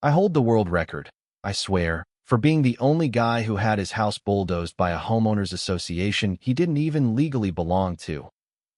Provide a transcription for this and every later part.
I hold the world record, I swear, for being the only guy who had his house bulldozed by a homeowners association he didn't even legally belong to.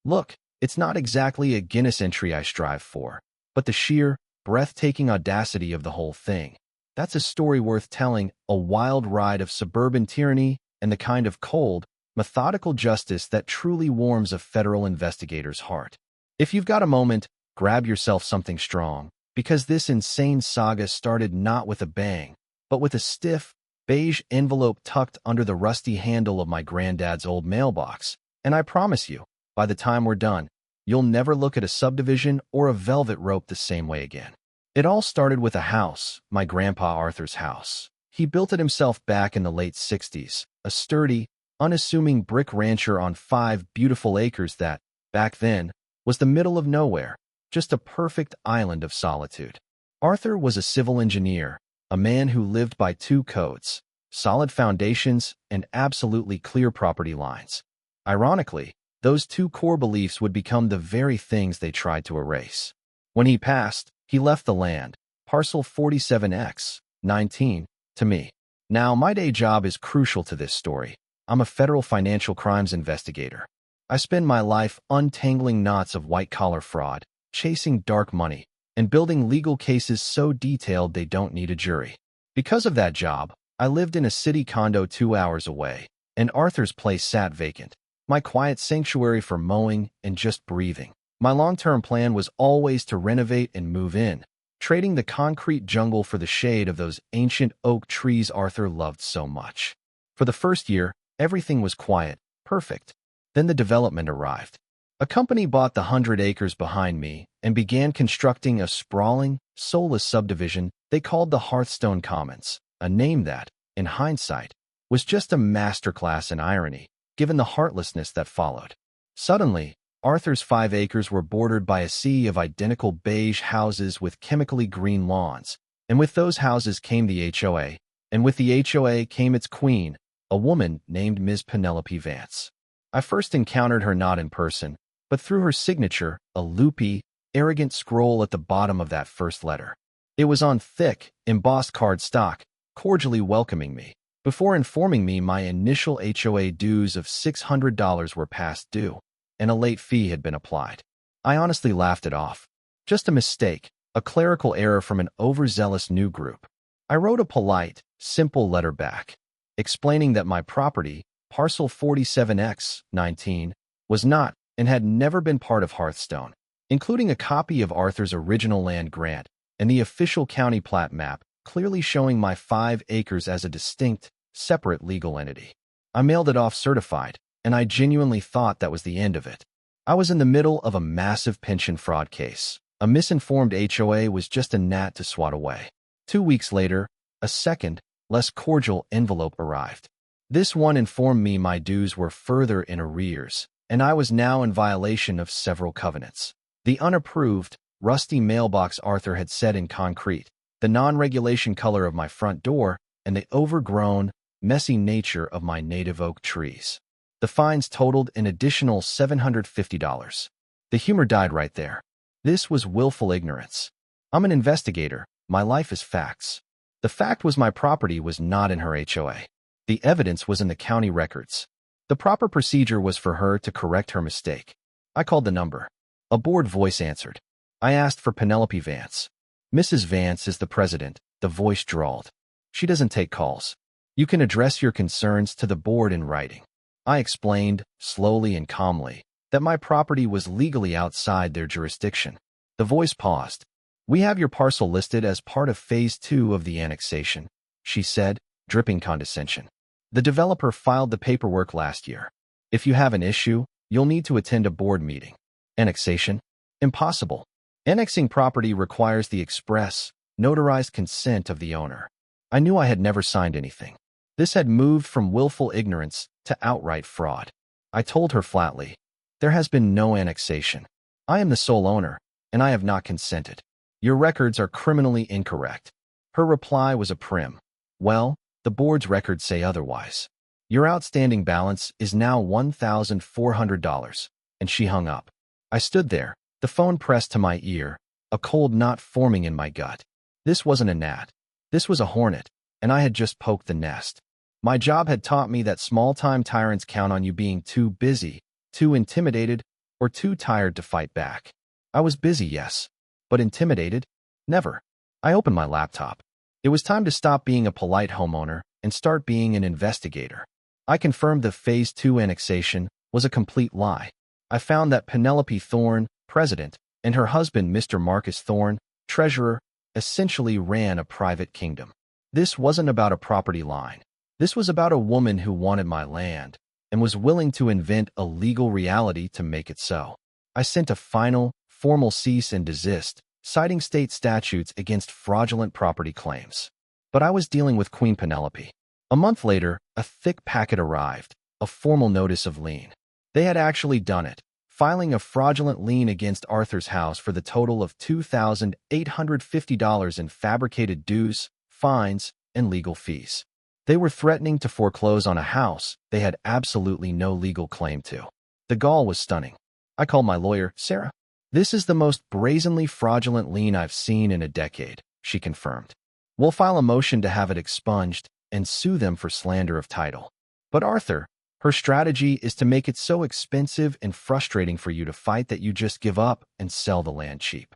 Look, it's not exactly a Guinness entry I strive for, but the sheer, breathtaking audacity of the whole thing. That's a story worth telling, a wild ride of suburban tyranny and the kind of cold, methodical justice that truly warms a federal investigator's heart. If you've got a moment, grab yourself something strong, because this insane saga started not with a bang, but with a stiff, beige envelope tucked under the rusty handle of my granddad's old mailbox. And I promise you, by the time we're done, you'll never look at a subdivision or a velvet rope the same way again. It all started with a house, my grandpa Arthur's house. He built it himself back in the late 60s, a sturdy, unassuming brick rancher on 5 beautiful acres that, back then, was the middle of nowhere, just a perfect island of solitude. Arthur was a civil engineer, a man who lived by 2 codes: solid foundations and absolutely clear property lines. Ironically, those 2 core beliefs would become the very things they tried to erase. When he passed, he left the land, parcel 47X19, to me. Now, my day job is crucial to this story. I'm a federal financial crimes investigator. I spend my life untangling knots of white-collar fraud, chasing dark money, and building legal cases so detailed they don't need a jury. Because of that job, I lived in a city condo 2 hours away, and Arthur's place sat vacant, my quiet sanctuary for mowing and just breathing. My long-term plan was always to renovate and move in, trading the concrete jungle for the shade of those ancient oak trees Arthur loved so much. For the first year, everything was quiet, perfect. Then the development arrived. A company bought the 100 acres behind me and began constructing a sprawling, soulless subdivision they called the Hearthstone Commons, a name that, in hindsight, was just a masterclass in irony, given the heartlessness that followed. Suddenly, Arthur's 5 acres were bordered by a sea of identical beige houses with chemically green lawns, and with those houses came the HOA, and with the HOA came its queen, a woman named Ms. Penelope Vance. I first encountered her not in person, but through her signature, a loopy, arrogant scroll at the bottom of that first letter. It was on thick, embossed cardstock, cordially welcoming me, before informing me my initial HOA dues of $600 were past due, and a late fee had been applied. I honestly laughed it off. Just a mistake, a clerical error from an overzealous new group. I wrote a polite, simple letter back, explaining that my property, parcel 47X19, was not and had never been part of Hearthstone, including a copy of Arthur's original land grant and the official county plat map, clearly showing my 5 acres as a distinct, separate legal entity. I mailed it off certified, and I genuinely thought that was the end of it. I was in the middle of a massive pension fraud case. A misinformed HOA was just a gnat to swat away. 2 weeks later, a second, less cordial envelope arrived. This one informed me my dues were further in arrears, and I was now in violation of several covenants. The unapproved, rusty mailbox Arthur had set in concrete, the non-regulation color of my front door, and the overgrown, messy nature of my native oak trees. The fines totaled an additional $750. The humor died right there. This was willful ignorance. I'm an investigator. My life is facts. The fact was my property was not in her HOA. The evidence was in the county records. The proper procedure was for her to correct her mistake. I called the number. A bored voice answered. I asked for Penelope Vance. Mrs. Vance is the president, the voice drawled. She doesn't take calls. You can address your concerns to the board in writing. I explained, slowly and calmly, that my property was legally outside their jurisdiction. The voice paused. We have your parcel listed as part of Phase 2 of the annexation, she said, dripping condescension. The developer filed the paperwork last year. If you have an issue, you'll need to attend a board meeting. Annexation? Impossible. Annexing property requires the express, notarized consent of the owner. I knew I had never signed anything. This had moved from willful ignorance to outright fraud. I told her flatly, there has been no annexation. I am the sole owner, and I have not consented. Your records are criminally incorrect. Her reply was a prim. Well, the board's records say otherwise. Your outstanding balance is now $1,400, and she hung up. I stood there, the phone pressed to my ear, a cold knot forming in my gut. This wasn't a gnat. This was a hornet, and I had just poked the nest. My job had taught me that small-time tyrants count on you being too busy, too intimidated, or too tired to fight back. I was busy, yes, but intimidated? Never. I opened my laptop. It was time to stop being a polite homeowner and start being an investigator. I confirmed the Phase 2 annexation was a complete lie. I found that Penelope Thorne, president, and her husband Mr. Marcus Thorne, treasurer, essentially ran a private kingdom. This wasn't about a property line. This was about a woman who wanted my land and was willing to invent a legal reality to make it so. I sent a final, formal cease and desist, citing state statutes against fraudulent property claims. But I was dealing with Queen Penelope. A month later, a thick packet arrived, a formal notice of lien. They had actually done it, filing a fraudulent lien against Arthur's house for the total of $2,850 in fabricated dues, fines, and legal fees. They were threatening to foreclose on a house they had absolutely no legal claim to. The gall was stunning. I called my lawyer, Sarah. This is the most brazenly fraudulent lien I've seen in a decade, she confirmed. We'll file a motion to have it expunged and sue them for slander of title. But Arthur, her strategy is to make it so expensive and frustrating for you to fight that you just give up and sell the land cheap.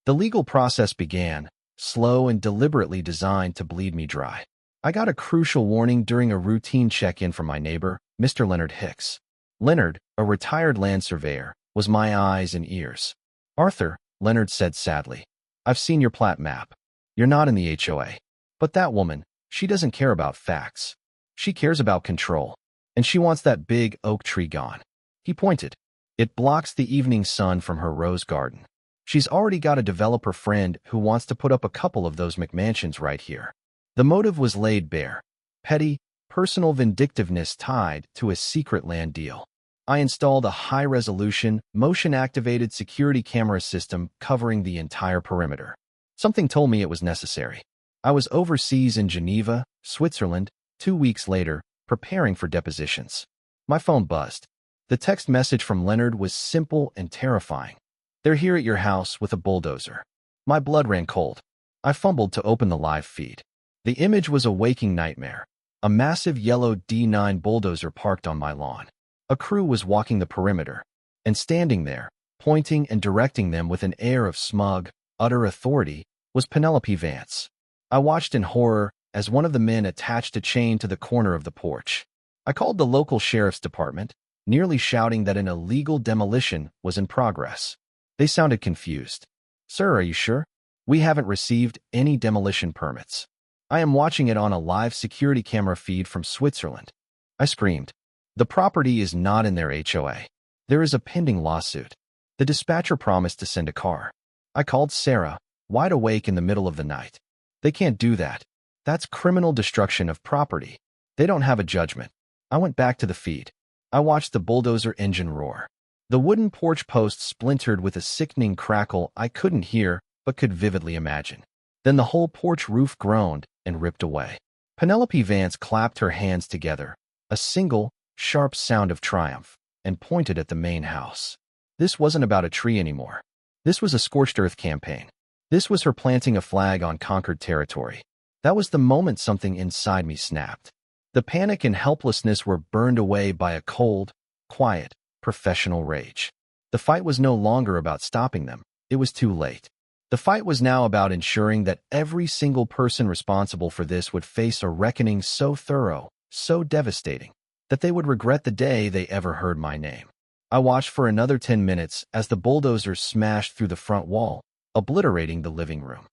The legal process began, slow and deliberately designed to bleed me dry. I got a crucial warning during a routine check-in from my neighbor, Mr. Leonard Hicks. Leonard, a retired land surveyor, was my eyes and ears. Arthur, Leonard said sadly, I've seen your plat map. You're not in the HOA. But that woman, she doesn't care about facts. She cares about control. And she wants that big oak tree gone. He pointed. It blocks the evening sun from her rose garden. She's already got a developer friend who wants to put up a couple of those McMansions right here. The motive was laid bare. Petty, personal vindictiveness tied to a secret land deal. I installed a high-resolution, motion-activated security camera system covering the entire perimeter. Something told me it was necessary. I was overseas in Geneva, Switzerland, 2 weeks later, preparing for depositions. My phone buzzed. The text message from Leonard was simple and terrifying. They're here at your house with a bulldozer. My blood ran cold. I fumbled to open the live feed. The image was a waking nightmare. A massive yellow D9 bulldozer parked on my lawn. A crew was walking the perimeter, and standing there, pointing and directing them with an air of smug, utter authority, was Penelope Vance. I watched in horror as one of the men attached a chain to the corner of the porch. I called the local sheriff's department, nearly shouting that an illegal demolition was in progress. They sounded confused. Sir, are you sure? We haven't received any demolition permits. I am watching it on a live security camera feed from Switzerland. I screamed. The property is not in their HOA. There is a pending lawsuit. The dispatcher promised to send a car. I called Sarah, wide awake in the middle of the night. They can't do that. That's criminal destruction of property. They don't have a judgment. I went back to the feed. I watched the bulldozer engine roar. The wooden porch post splintered with a sickening crackle I couldn't hear but could vividly imagine. Then the whole porch roof groaned and ripped away. Penelope Vance clapped her hands together, a single, sharp sound of triumph, and pointed at the main house. This wasn't about a tree anymore. This was a scorched earth campaign. This was her planting a flag on conquered territory. That was the moment something inside me snapped. The panic and helplessness were burned away by a cold, quiet, professional rage. The fight was no longer about stopping them. It was too late. The fight was now about ensuring that every single person responsible for this would face a reckoning so thorough, so devastating, that they would regret the day they ever heard my name. I watched for another 10 minutes as the bulldozer smashed through the front wall, obliterating the living room.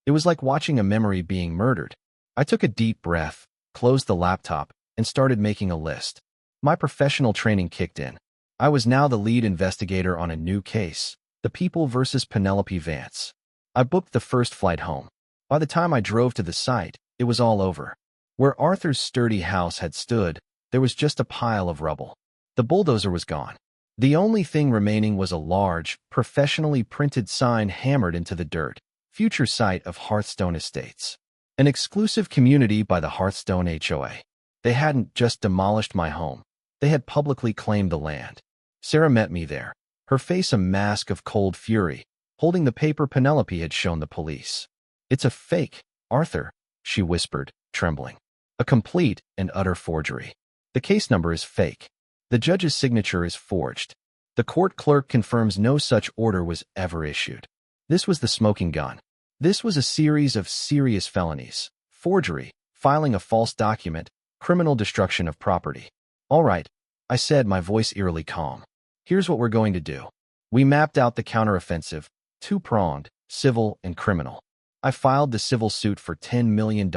It was like watching a memory being murdered. I took a deep breath, closed the laptop, and started making a list. My professional training kicked in. I was now the lead investigator on a new case, The People versus Penelope Vance. I booked the first flight home. By the time I drove to the site, it was all over. Where Arthur's sturdy house had stood, there was just a pile of rubble. The bulldozer was gone. The only thing remaining was a large, professionally printed sign hammered into the dirt. Future site of Hearthstone Estates. An exclusive community by the Hearthstone HOA. They hadn't just demolished my home. They had publicly claimed the land. Sarah met me there, her face a mask of cold fury, holding the paper Penelope had shown the police. It's a fake, Arthur, she whispered, trembling. A complete and utter forgery. The case number is fake. The judge's signature is forged. The court clerk confirms no such order was ever issued. This was the smoking gun. This was a series of serious felonies: forgery, filing a false document, criminal destruction of property. All right, I said, my voice eerily calm. Here's what we're going to do. We mapped out the counteroffensive, two-pronged, civil and criminal. I filed the civil suit for $10 million,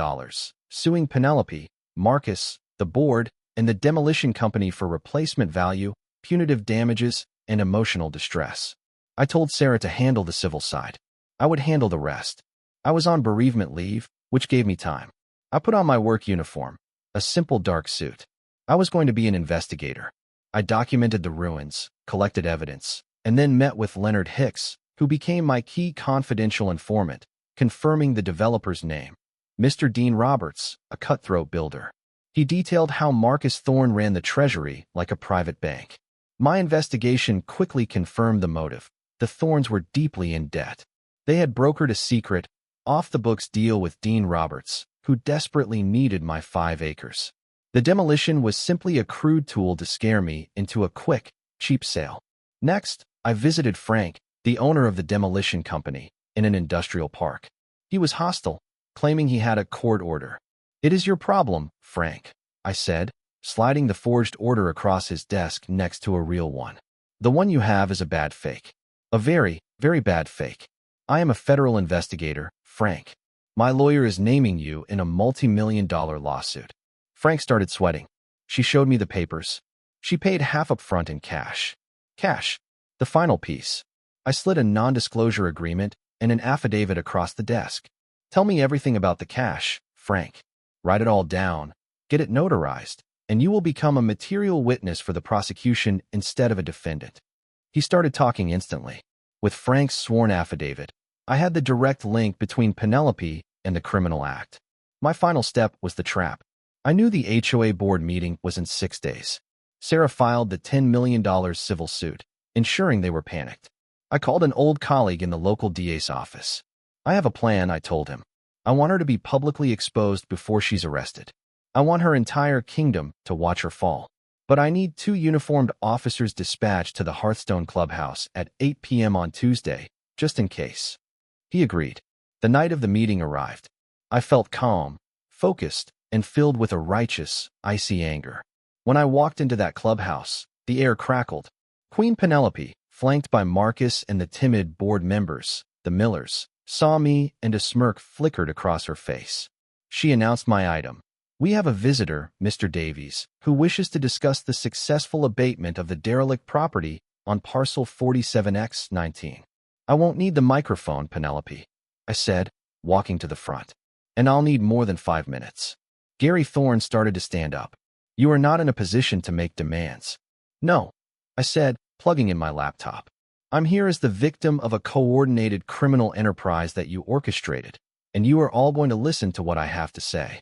suing Penelope, Marcus, the board, and the demolition company for replacement value, punitive damages, and emotional distress. I told Sarah to handle the civil side. I would handle the rest. I was on bereavement leave, which gave me time. I put on my work uniform, a simple dark suit. I was going to be an investigator. I documented the ruins, collected evidence, and then met with Leonard Hicks, who became my key confidential informant, confirming the developer's name, Mr. Dean Roberts, a cutthroat builder. He detailed how Marcus Thorne ran the treasury like a private bank. My investigation quickly confirmed the motive. The Thornes were deeply in debt. They had brokered a secret, off-the-books deal with Dean Roberts, who desperately needed my 5 acres. The demolition was simply a crude tool to scare me into a quick, cheap sale. Next, I visited Frank, the owner of the demolition company, in an industrial park. He was hostile, claiming he had a court order. "It is your problem, Frank," I said, sliding the forged order across his desk next to a real one. "The one you have is a bad fake. A very, very bad fake. I am a federal investigator, Frank. My lawyer is naming you in a multi-million-dollar lawsuit." Frank started sweating. She showed me the papers. She paid half up front in cash. Cash. The final piece. I slid a non-disclosure agreement and an affidavit across the desk. "Tell me everything about the cash, Frank. Write it all down, get it notarized, and you will become a material witness for the prosecution instead of a defendant." He started talking instantly. With Frank's sworn affidavit, I had the direct link between Penelope and the criminal act. My final step was the trap. I knew the HOA board meeting was in 6 days. Sarah filed the $10 million civil suit, ensuring they were panicked. I called an old colleague in the local DA's office. "I have a plan," I told him. "I want her to be publicly exposed before she's arrested. I want her entire kingdom to watch her fall. But I need 2 uniformed officers dispatched to the Hearthstone Clubhouse at 8 p.m. on Tuesday, just in case." He agreed. The night of the meeting arrived. I felt calm, focused, and filled with a righteous, icy anger. When I walked into that clubhouse, the air crackled. Queen Penelope, flanked by Marcus and the timid board members, the Millers, saw me and a smirk flickered across her face. She announced my item. "We have a visitor, Mr. Davies, who wishes to discuss the successful abatement of the derelict property on parcel 47X19. "I won't need the microphone, Penelope," I said, walking to the front. "And I'll need more than 5 minutes." Gary Thorne started to stand up. "You are not in a position to make demands." "No," I said, plugging in my laptop. "I'm here as the victim of a coordinated criminal enterprise that you orchestrated, and you are all going to listen to what I have to say."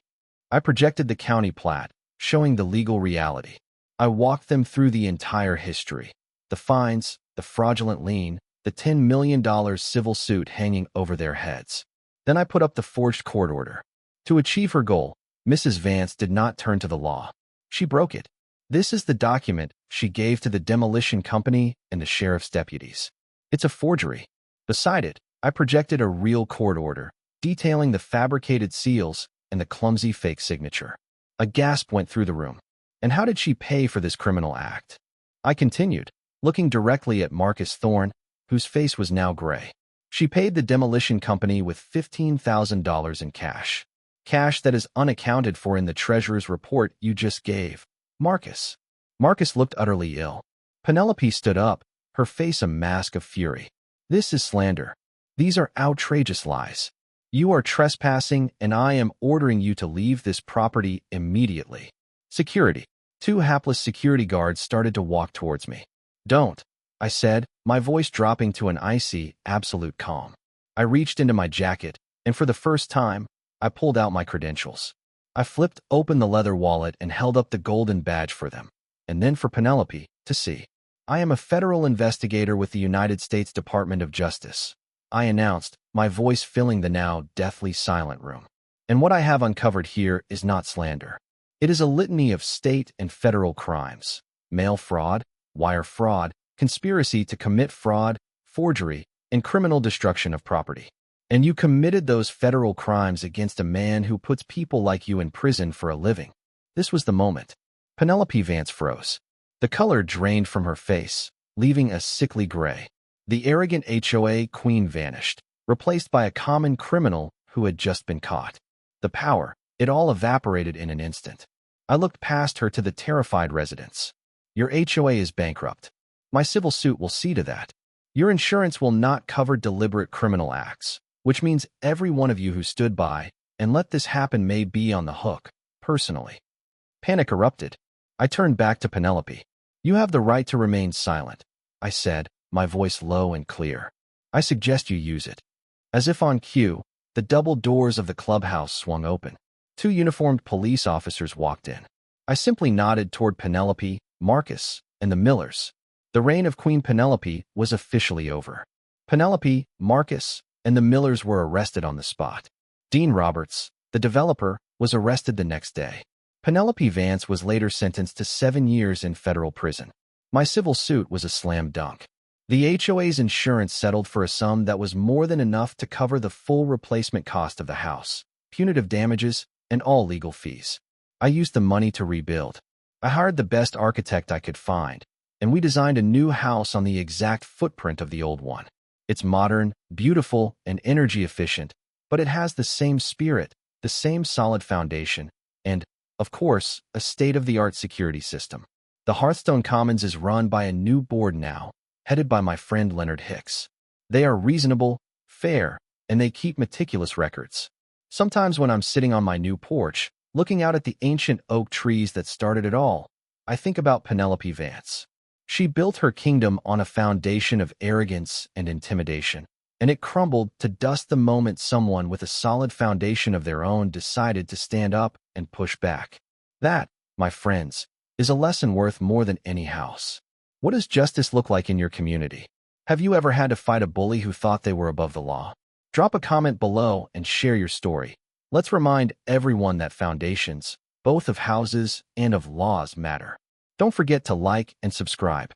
I projected the county plat, showing the legal reality. I walked them through the entire history. The fines, the fraudulent lien, the $10 million civil suit hanging over their heads. Then I put up the forged court order. To achieve her goal, Mrs. Vance did not turn to the law. She broke it. This is the document she gave to the demolition company and the sheriff's deputies. It's a forgery. Beside it, I projected a real court order, detailing the fabricated seals and the clumsy fake signature. A gasp went through the room. And how did she pay for this criminal act? I continued, looking directly at Marcus Thorne, whose face was now gray. She paid the demolition company with $15,000 in cash. Cash that is unaccounted for in the treasurer's report you just gave. Marcus. Marcus looked utterly ill. Penelope stood up, her face a mask of fury. "This is slander. These are outrageous lies. You are trespassing, and I am ordering you to leave this property immediately." Security. 2 hapless security guards started to walk towards me. "Don't," I said, my voice dropping to an icy, absolute calm. I reached into my jacket, and for the first time, I pulled out my credentials. I flipped open the leather wallet and held up the golden badge for them, and then for Penelope to see. "I am a federal investigator with the United States Department of Justice. I announced, my voice filling the now deathly silent room. And what I have uncovered here is not slander. It is a litany of state and federal crimes: mail fraud, wire fraud, conspiracy to commit fraud, forgery, and criminal destruction of property. And you committed those federal crimes against a man who puts people like you in prison for a living. This was the moment. Penelope Vance froze. The color drained from her face, leaving a sickly gray. The arrogant HOA queen vanished, replaced by a common criminal who had just been caught. The power, it all evaporated in an instant. I looked past her to the terrified residents. Your HOA is bankrupt. My civil suit will see to that. Your insurance will not cover deliberate criminal acts, which means every one of you who stood by and let this happen may be on the hook, personally. Panic erupted. I turned back to Penelope. You have the right to remain silent, I said, my voice low and clear. I suggest you use it. As if on cue, the double doors of the clubhouse swung open. 2 uniformed police officers walked in. I simply nodded toward Penelope, Marcus, and the Millers. The reign of Queen Penelope was officially over. Penelope, Marcus, and the Millers were arrested on the spot. Dean Roberts, the developer, was arrested the next day. Penelope Vance was later sentenced to 7 years in federal prison. My civil suit was a slam dunk. The HOA's insurance settled for a sum that was more than enough to cover the full replacement cost of the house, punitive damages, and all legal fees. I used the money to rebuild. I hired the best architect I could find, and we designed a new house on the exact footprint of the old one. It's modern, beautiful, and energy efficient, but it has the same spirit, the same solid foundation, and, of course, a state-of-the-art security system. The Hearthstone Commons is run by a new board now, headed by my friend Leonard Hicks. They are reasonable, fair, and they keep meticulous records. Sometimes when I'm sitting on my new porch, looking out at the ancient oak trees that started it all, I think about Penelope Vance. She built her kingdom on a foundation of arrogance and intimidation, and it crumbled to dust the moment someone with a solid foundation of their own decided to stand up and push back. That, my friends, is a lesson worth more than any house. What does justice look like in your community? Have you ever had to fight a bully who thought they were above the law? Drop a comment below and share your story. Let's remind everyone that foundations, both of houses and of laws, matter. Don't forget to like and subscribe.